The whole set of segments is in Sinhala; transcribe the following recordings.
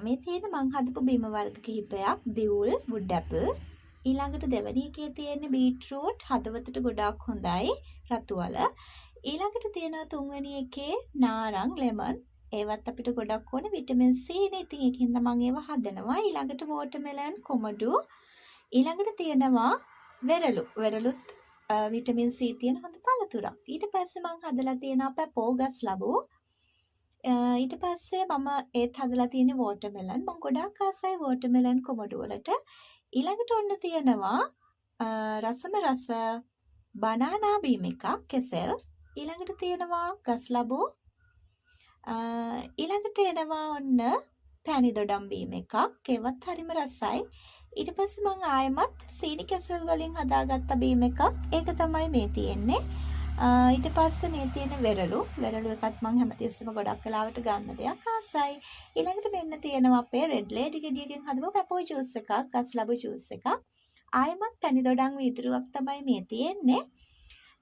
මේ තියෙන මං හදපු බීම වර්ග කිහිපයක් දිවුල් wood apple ඊළඟට දෙවැනි එකේ තියෙන්නේ beetroot හදවතට ගොඩාක් හොඳයි රතු වල ඊළඟට තියෙනවා තුන්වෙනි එකේ නාරං lemon ඒවත් අපිට ගොඩක් ඕනේ විටමින් C නේ ඉතින් ඒකින්ද මම ඒවා හදනවා ඊළඟට watermelon කොමඩු ඊළඟට තියෙනවා වෙරළුත් විටමින් C තියෙන හොඳ පළතුරක් ඊට පස්සේ මම හදලා තියෙනවා පැපෝ ගස් ලැබු ඊට පස්සේ මම ඒත් හදලා තියෙන්නේ watermelon මම ගොඩාක් ආසයි watermelon කොමඩු වලට ඊළඟට ඔන්න තියෙනවා රසම රස බනානා බීම එකක් කෙසෙල් ඊළඟට තියෙනවා ගස් ලැබු ඊළඟට එනවා ඔන්න පැණි දොඩම් බීම එකක් ඒවත් හරිම රසයි ඊට පස්සේ මම ආයෙමත් සීනි කෙසෙල් වලින් හදාගත්ත බීම එකක් ඒක තමයි මේ තියෙන්නේ ඊට පස්සේ මේ තියෙන වෙරළු එකත් මම හැමතිස්සෙම ගොඩක් වෙලාවට ගන්න දෙයක් ආසයි ඊළඟට මෙන්න තියෙනවා අපේ රෙඩ් ලේඩි ගෙඩියකින් හදපු පැපෝ ජූස් එකක් ගස් ලැබු ජූස් එකක් ආයෙමත් පැණි දොඩම් වීදුරුවක් තමයි මේ තියෙන්නේ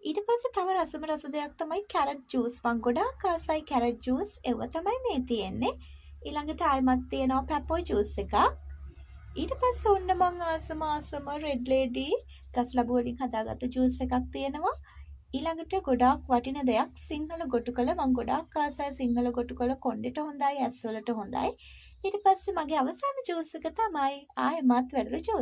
ඊට පස්සේ තව රසම රස දෙයක් තමයි කැරට් ජූස් මම ගොඩාක් ආසයි කැරට් ජූස් ඒව තමයි මේ තියෙන්නේ ඊළඟට ආයෙමත් තියෙනවා පැපෝ ජූස් එකක් ඊට පස්සේ ඔන්න මම ආසම රෙඩ් ලේඩි ගස් ලැබු වලින් හදාගත්ත ජූස් එකක් තියෙනවා ඊළඟට ගොඩාක් වටින දෙයක් සිංහල ගොටුකල මම ගොඩාක් ආසයි සිංහල ගොටුකල කොණ්ඩෙට හොඳයි ඇස් වලට හොඳයි ඊට පස්සේ මගේ අවසාන ජූස් එක තමයි ආයෙමත් වෙරළු ජූස්